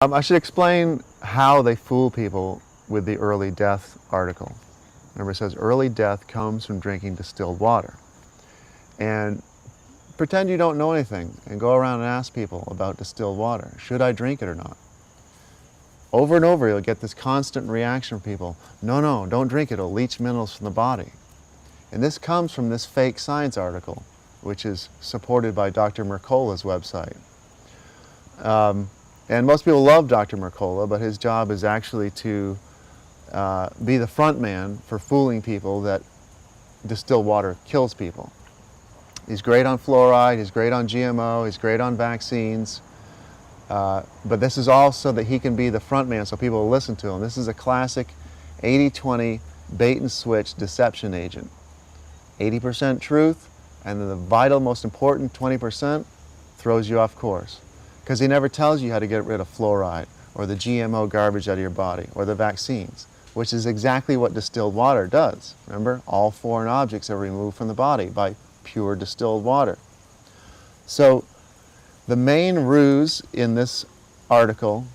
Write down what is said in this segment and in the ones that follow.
I should explain how they fool people with the early death article. Remember, it says early death comes from drinking distilled water. And pretend you don't know anything and go around and ask people about distilled water. Should I drink it or not? Over and over you'll get this constant reaction from people. No, no, don't drink it. It'll leach minerals from the body. And this comes from this fake science article, which is supported by Dr. Mercola's website. And most people love Dr. Mercola, but his job is actually to be the front man for fooling people that distilled water kills people. He's great on fluoride, he's great on GMO, he's great on vaccines, but this is also that he can be the front man so people will listen to him. This is a classic 80-20 bait and switch deception agent. 80% truth, and then the vital, most important 20% throws you off course. Because he never tells you how to get rid of fluoride or the GMO garbage out of your body or the vaccines, which is exactly what distilled water does. Remember, all foreign objects are removed from the body by pure distilled water. So the main ruse in this article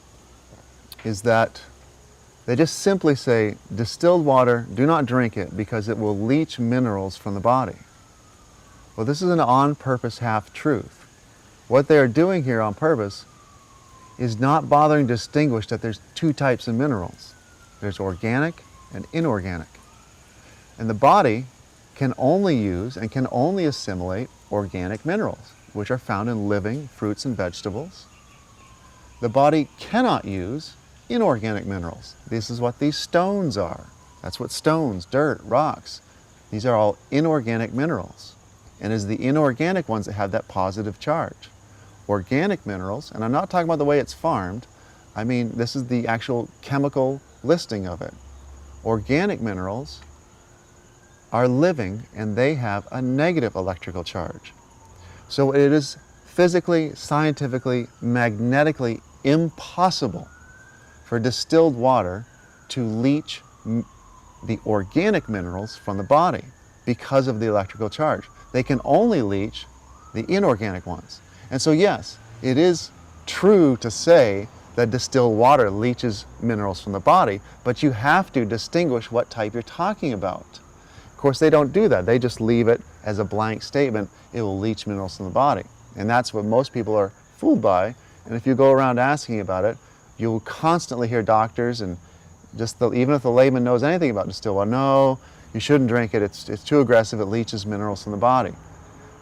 is that they just simply say, distilled water, do not drink it because it will leach minerals from the body. Well, this is an on-purpose half-truth. What they are doing here on purpose is not bothering to distinguish that there's two types of minerals. There's organic and inorganic. And the body can only use and can only assimilate organic minerals, which are found in living fruits and vegetables. The body cannot use inorganic minerals. This is what these stones are. That's what stones, dirt, rocks, these are all inorganic minerals. And it's the inorganic ones that have that positive charge. Organic minerals, and I'm not talking about the way it's farmed, I mean this is the actual chemical listing of it. Organic minerals are living and they have a negative electrical charge. So it is physically, scientifically, magnetically impossible for distilled water to leach the organic minerals from the body because of the electrical charge. They can only leach the inorganic ones. And so yes, it is true to say that distilled water leaches minerals from the body, but you have to distinguish what type you're talking about. Of course, they don't do that. They just leave it as a blank statement, it will leach minerals from the body. And that's what most people are fooled by. And if you go around asking about it, you will constantly hear doctors and even if the layman knows anything about distilled water, no, you shouldn't drink it, it's too aggressive, it leaches minerals from the body.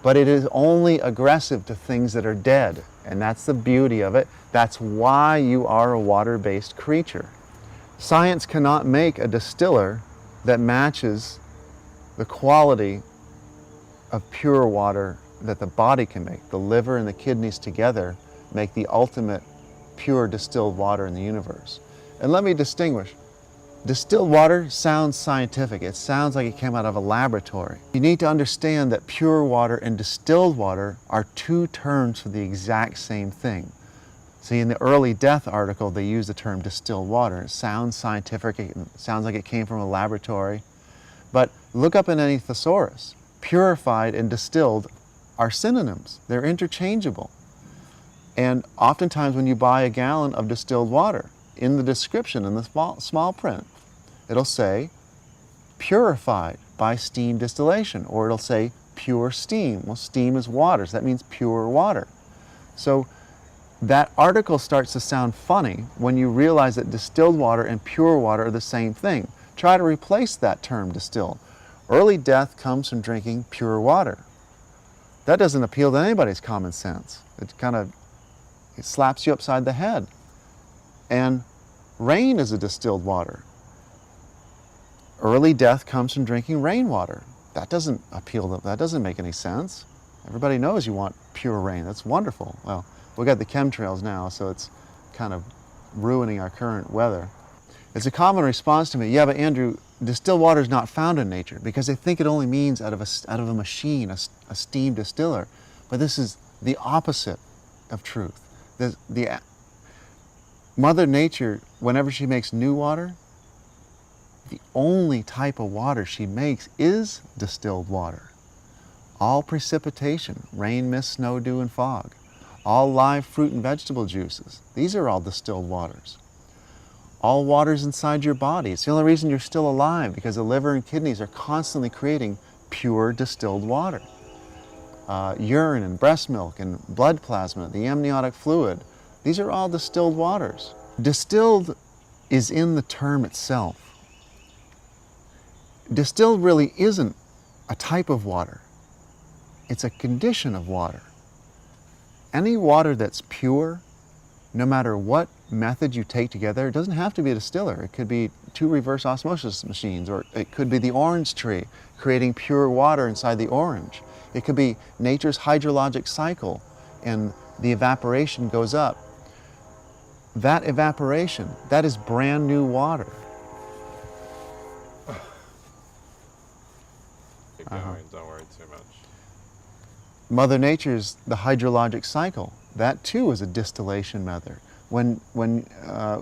But it is only aggressive to things that are dead, and that's the beauty of it. That's why you are a water-based creature. Science cannot make a distiller that matches the quality of pure water that the body can make. The liver and the kidneys together make the ultimate pure distilled water in the universe. And let me distinguish. Distilled water sounds scientific. It sounds like it came out of a laboratory. You need to understand that pure water and distilled water are two terms for the exact same thing. See, in the early death article, they use the term distilled water. It sounds scientific. It sounds like it came from a laboratory. But look up in any thesaurus. Purified and distilled are synonyms. They're interchangeable. And oftentimes when you buy a gallon of distilled water, in the description, in the small print, it'll say purified by steam distillation, or it'll say pure steam. Well, steam is water, so that means pure water. So that article starts to sound funny when you realize that distilled water and pure water are the same thing. Try to replace that term distilled. Early death comes from drinking pure water. That doesn't appeal to anybody's common sense. It slaps you upside the head. And rain is a distilled water. Early death comes from drinking rainwater. That doesn't appeal to, that doesn't make any sense. Everybody knows you want pure rain. That's wonderful. Well, we've got the chemtrails now, so it's kind of ruining our current weather. It's a common response to me, yeah, but Andrew, distilled water is not found in nature, because they think it only means out of a machine, a steam distiller. But this is the opposite of truth. Mother Nature, whenever she makes new water, the only type of water she makes is distilled water. All precipitation, rain, mist, snow, dew, and fog, All live fruit and vegetable juices, these are all distilled waters. All waters inside your body. It's the only reason you're still alive, because the liver and kidneys are constantly creating pure distilled water. Urine and breast milk and blood plasma, the amniotic fluid, these are all distilled waters. Distilled is in the term itself. Distilled really isn't a type of water. It's a condition of water. Any water that's pure, no matter what method you take together, it doesn't have to be a distiller. It could be 2 reverse osmosis machines, or it could be the orange tree creating pure water inside the orange. It could be nature's hydrologic cycle and the evaporation goes up. That evaporation, that is brand new water. Keep going, don't worry too much. Mother Nature's the hydrologic cycle. That too is a distillation method. When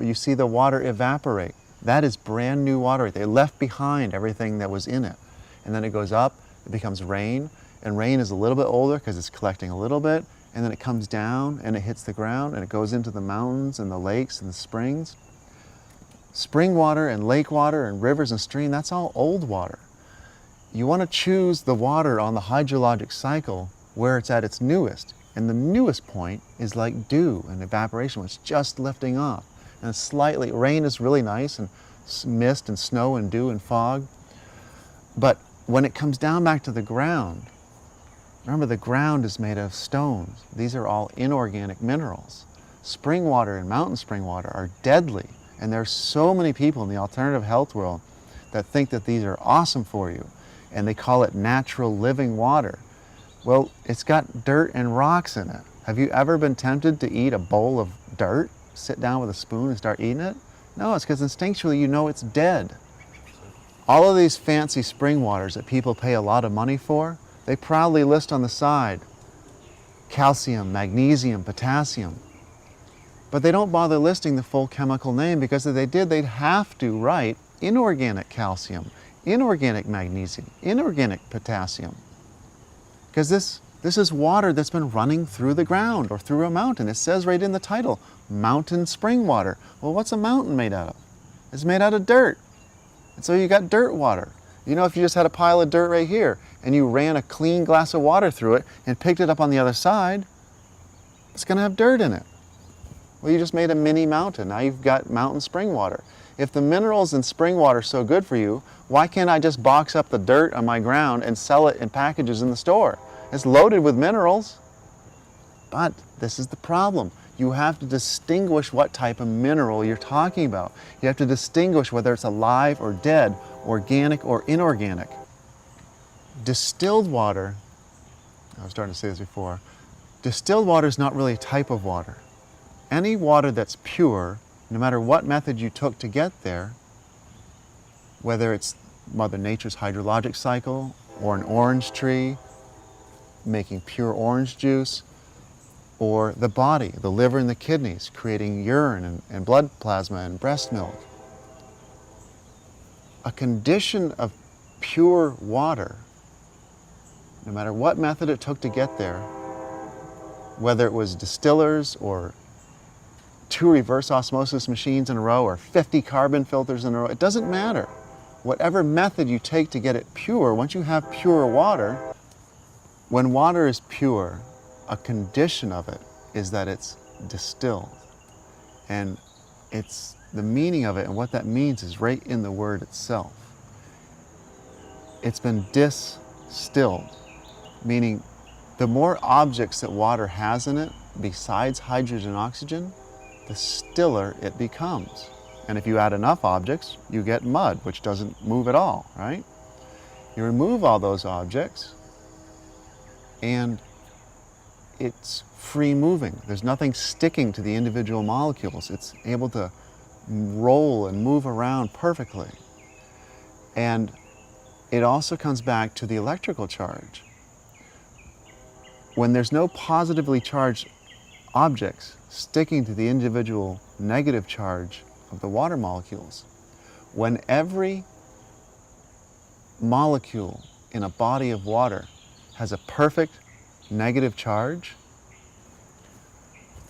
you see the water evaporate, that is brand new water. They left behind everything that was in it. And then it goes up, it becomes rain, and rain is a little bit older because it's collecting a little bit, and then it comes down and it hits the ground and it goes into the mountains and the lakes and the springs. Spring water and lake water and rivers and stream, that's all old water. You want to choose the water on the hydrologic cycle where it's at its newest. And the newest point is like dew and evaporation, which is just lifting off. And slightly, rain is really nice, and mist and snow and dew and fog. But when it comes down back to the ground, remember the ground is made of stones. These are all inorganic minerals. Spring water and mountain spring water are deadly. And there are so many people in the alternative health world that think that these are awesome for you. And they call it natural living water. Well, it's got dirt and rocks in it. Have you ever been tempted to eat a bowl of dirt? Sit down with a spoon and start eating it? No, it's because instinctually you know it's dead. All of these fancy spring waters that people pay a lot of money for, they proudly list on the side calcium, magnesium, potassium. But they don't bother listing the full chemical name, because if they did, they'd have to write inorganic calcium, inorganic magnesium, inorganic potassium. Because this is water that's been running through the ground or through a mountain. It says right in the title, mountain spring water. Well, what's a mountain made out of? It's made out of dirt. And so you got dirt water. You know, if you just had a pile of dirt right here and you ran a clean glass of water through it and picked it up on the other side, it's going to have dirt in it. Well, you just made a mini mountain. Now you've got mountain spring water. If the minerals in spring water are so good for you, why can't I just box up the dirt on my ground and sell it in packages in the store? It's loaded with minerals. But this is the problem. You have to distinguish what type of mineral you're talking about. You have to distinguish whether it's alive or dead, organic or inorganic. Distilled water, I was starting to say this before, distilled water is not really a type of water. Any water that's pure, no matter what method you took to get there, whether it's Mother Nature's hydrologic cycle or an orange tree making pure orange juice, or the body, the liver and the kidneys creating urine and blood plasma and breast milk. A condition of pure water, no matter what method it took to get there, whether it was distillers or 2 reverse osmosis machines in a row or 50 carbon filters in a row, it doesn't matter. Whatever method you take to get it pure, once you have pure water, when water is pure, a condition of it is that it's distilled. And it's the meaning of it, and what that means is right in the word itself. It's been distilled, meaning the more objects that water has in it, besides hydrogen and oxygen, the stiller it becomes. And if you add enough objects, you get mud, which doesn't move at all, right? You remove all those objects, and it's free moving. There's nothing sticking to the individual molecules. It's able to roll and move around perfectly. And it also comes back to the electrical charge. When there's no positively charged objects sticking to the individual negative charge of the water molecules, when every molecule in a body of water has a perfect negative charge,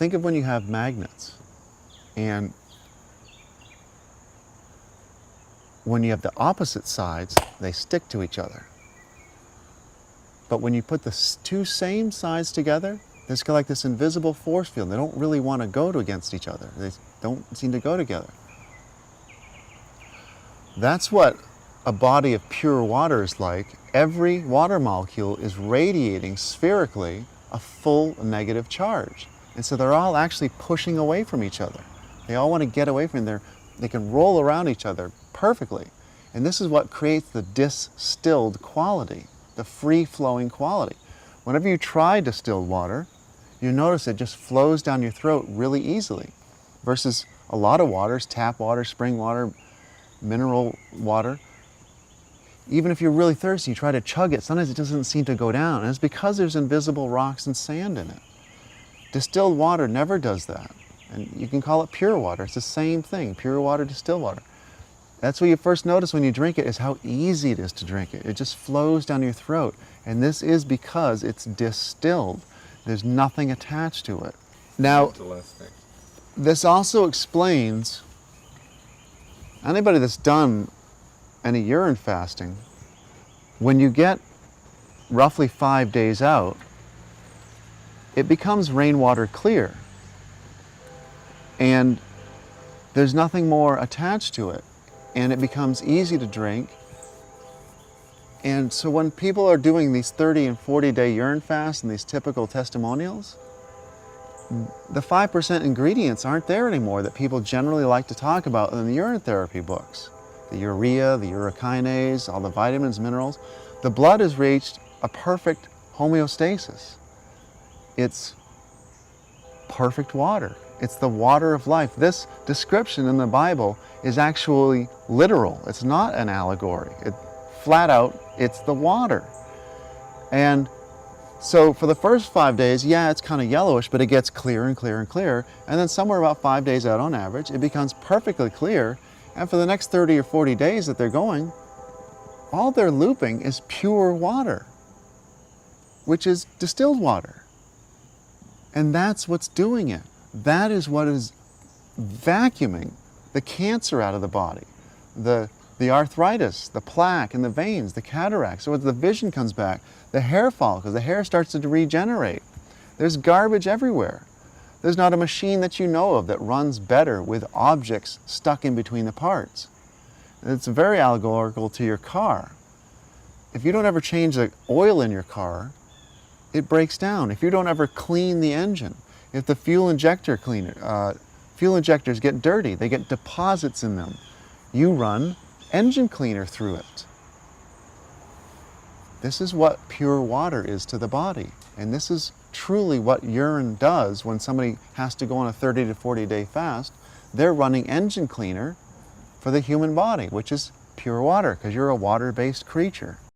think of when you have magnets, and when you have the opposite sides, they stick to each other. But when you put the two same sides together, there's like this invisible force field. They don't really want to go against each other. They don't seem to go together. That's what a body of pure water is like. Every water molecule is radiating spherically a full negative charge. And so they're all actually pushing away from each other. They all want to get away from there. They can roll around each other perfectly. And this is what creates the distilled quality, the free-flowing quality. Whenever you try distilled water, you notice it just flows down your throat really easily, versus a lot of waters, tap water, spring water, mineral water. Even if you're really thirsty, you try to chug it, sometimes it doesn't seem to go down. And it's because there's invisible rocks and sand in it. Distilled water never does that. And you can call it pure water. It's the same thing, pure water, distilled water. That's what you first notice when you drink it, is how easy it is to drink it. It just flows down your throat. And this is because it's distilled. There's nothing attached to it. Now, this also explains, anybody that's done any urine fasting, when you get roughly 5 days out, it becomes rainwater clear. And there's nothing more attached to it. And it becomes easy to drink. And so when people are doing these 30 and 40-day urine fasts and these typical testimonials, the 5% ingredients aren't there anymore that people generally like to talk about in the urine therapy books. The urea, the urokinase, all the vitamins, minerals. The blood has reached a perfect homeostasis. It's perfect water. It's the water of life. This description in the Bible is actually literal. It's not an allegory. Flat out, it's the water. And so for the first 5 days, yeah, it's kind of yellowish, but it gets clearer and clearer and clearer. And then somewhere about 5 days out on average, it becomes perfectly clear. And for the next 30 or 40 days that they're going, all they're looping is pure water, which is distilled water. And that's what's doing it. That is what is vacuuming the cancer out of the body, the arthritis, the plaque in the veins, the cataracts. So as the vision comes back, the hair follicles, the hair starts to regenerate. There's garbage everywhere. There's not a machine that you know of that runs better with objects stuck in between the parts. It's very allegorical to your car. If you don't ever change the oil in your car, it breaks down. If you don't ever clean the engine, if the fuel injectors get dirty, they get deposits in them, you run engine cleaner through it. This is what pure water is to the body. And this is truly what urine does when somebody has to go on a 30 to 40-day fast. They're running engine cleaner for the human body, which is pure water, because you're a water-based creature.